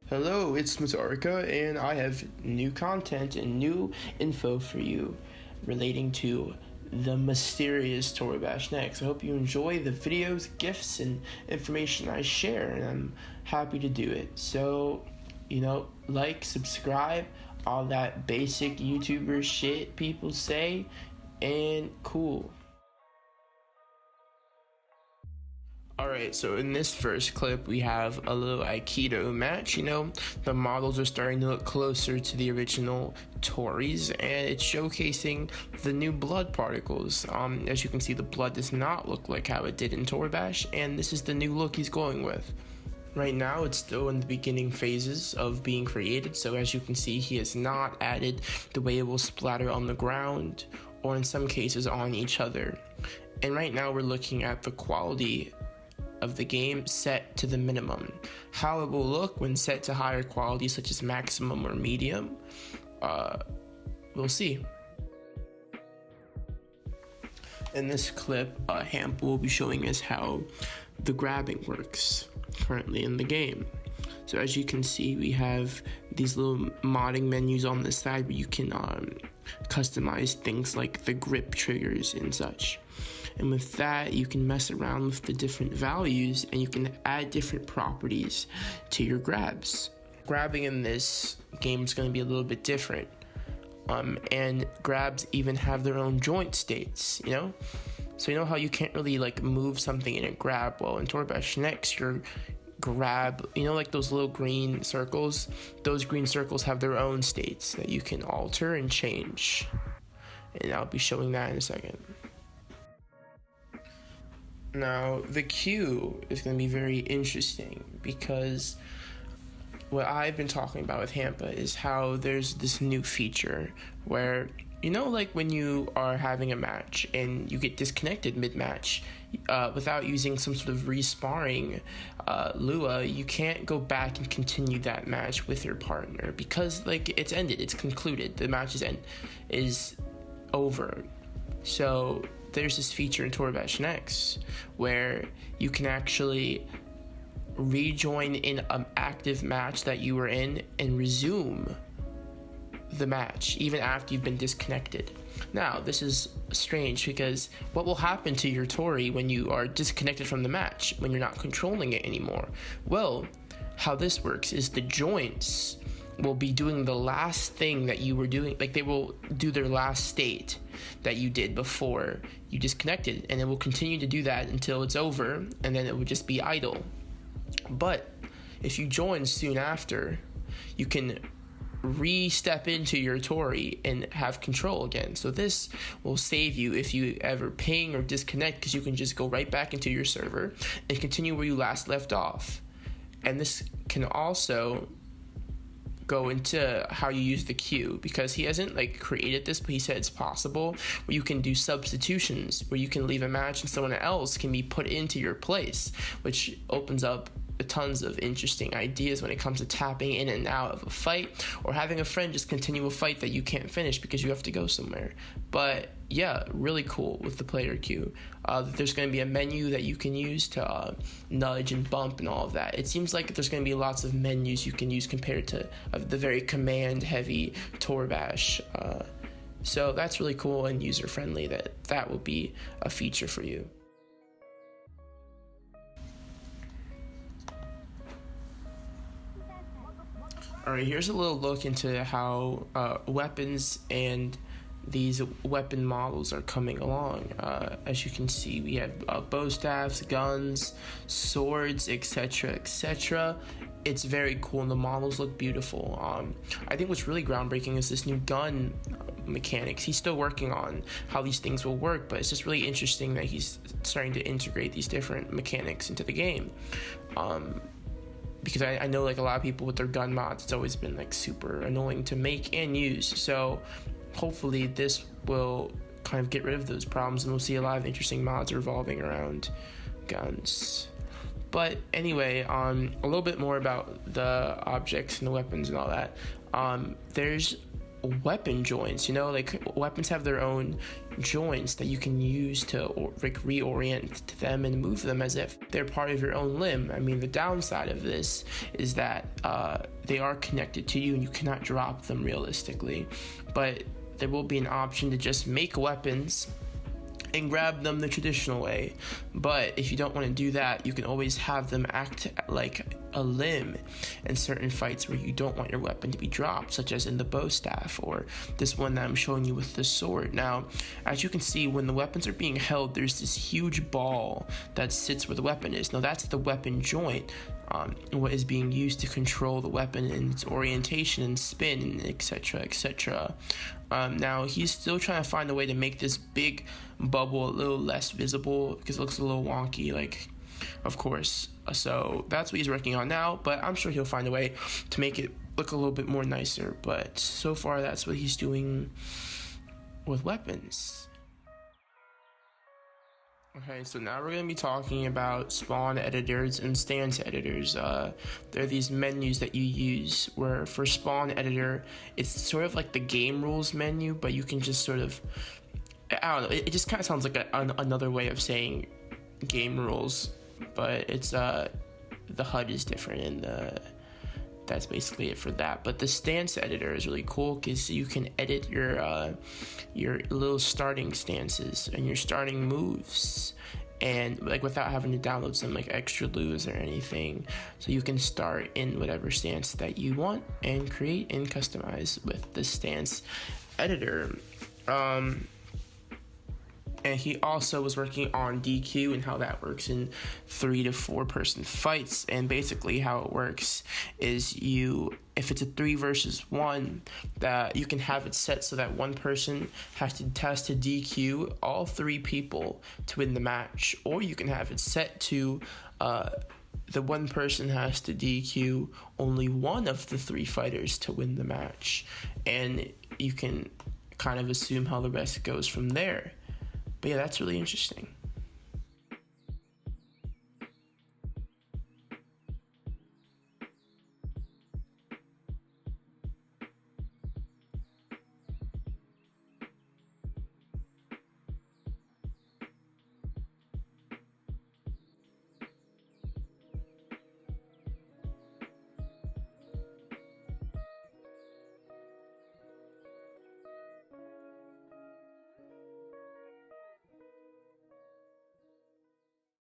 Hello, it's Mazarika, and I have new content and new info for you relating to the mysterious Toribash Next. I hope you enjoy the videos, gifts, and information I share, and I'm happy to do it. So, like, subscribe, all that basic YouTuber shit people say, and cool. Alright, so in this first clip, we have a little Aikido match. The models are starting to look closer to the original Tories, and it's showcasing the new blood particles. As you can see, the blood does not look like how it did in Toribash, and this is the new look he's going with. Right now, it's still in the beginning phases of being created, so as you can see, he has not added the way it will splatter on the ground, or in some cases on each other. And right now, we're looking at the quality of the game set to the minimum. How it will look when set to higher quality such as maximum or medium, we'll see. In this clip, Hamp will be showing us how the grabbing works currently in the game. So as you can see, we have these little modding menus on the side where you can customize things like the grip triggers and such. And with that, you can mess around with the different values and you can add different properties to your grabs. Grabbing in this game is going to be a little bit different. And grabs even have their own joint states, So how you can't really move something in a grab? Well, in Toribash Next, your grab, like those little green circles, those green circles have their own states that you can alter and change. And I'll be showing that in a second. Now, the Q is going to be very interesting because what I've been talking about with Hampa is how there's this new feature where, when you are having a match and you get disconnected mid-match without using some sort of resparring Lua, you can't go back and continue that match with your partner because, it's ended, it's concluded, the match is over. So there's this feature in Toribash Next where you can actually rejoin in an active match that you were in and resume the match even after you've been disconnected. Now, this is strange because what will happen to your Tori when you are disconnected from the match, when you're not controlling it anymore? Well, how this works is the joints will be doing the last thing that you were doing, they will do their last state that you did before you disconnected, and it will continue to do that until it's over, and then it would just be idle. But if you join soon after, you can re-step into your Tori and have control again. So this will save you if you ever ping or disconnect, because you can just go right back into your server and continue where you last left off. And this can also go into how you use the Q, because he hasn't created this, but he said it's possible where you can do substitutions, where you can leave a match and someone else can be put into your place, which opens up tons of interesting ideas when it comes to tapping in and out of a fight, or having a friend just continue a fight that you can't finish because you have to go somewhere. But yeah, really cool with the player queue. There's going to be a menu that you can use to nudge and bump and all of that. It seems like there's going to be lots of menus you can use compared to the very command heavy Toribash. So that's really cool and user friendly. That will be a feature for you. Alright, here's a little look into how weapons and these weapon models are coming along. As you can see, we have bow staffs, guns, swords, etc., etc. It's very cool and the models look beautiful. I think what's really groundbreaking is this new gun mechanics. He's still working on how these things will work, but it's just really interesting that he's starting to integrate these different mechanics into the game. Because I know a lot of people with their gun mods, it's always been super annoying to make and use. So hopefully this will kind of get rid of those problems and we'll see a lot of interesting mods revolving around guns. But anyway, a little bit more about the objects and the weapons and all that. There's weapon joints. Like weapons have their own joints that you can use to like reorient to them and move them as if they're part of your own limb. I mean, the downside of this is that they are connected to you and you cannot drop them realistically, but there will be an option to just make weapons and grab them the traditional way. But if you don't want to do that, you can always have them act like a limb in certain fights where you don't want your weapon to be dropped, such as in the bow staff or this one that I'm showing you with the sword. Now, as you can see, when the weapons are being held, there's this huge ball that sits where the weapon is. Now that's the weapon joint, what is being used to control the weapon and its orientation and spin, and etc, etc. Now he's still trying to find a way to make this big bubble a little less visible because it looks a little wonky, like, of course. So that's what he's working on now, but I'm sure he'll find a way to make it look a little bit more nicer. But so far, that's what he's doing with weapons. Okay, so now we're going to be talking about spawn editors and stance editors. There are these menus that you use where for spawn editor, it's sort of like the game rules menu, but you can just sort of, I don't know, it just kind of sounds like another way of saying game rules, but it's, the HUD is different, and that's basically it for that. But the stance editor is really cool because you can edit your little starting stances and your starting moves, and like without having to download some like extra loos or anything. So you can start in whatever stance that you want and create and customize with the stance editor. And he also was working on DQ and how that works in 3 to 4 person fights. And basically how it works is if it's a 3 versus 1, that you can have it set so that one person has to DQ all 3 people to win the match. Or you can have it set to the one person has to DQ only one of the 3 fighters to win the match. And you can kind of assume how the rest goes from there. But yeah, that's really interesting.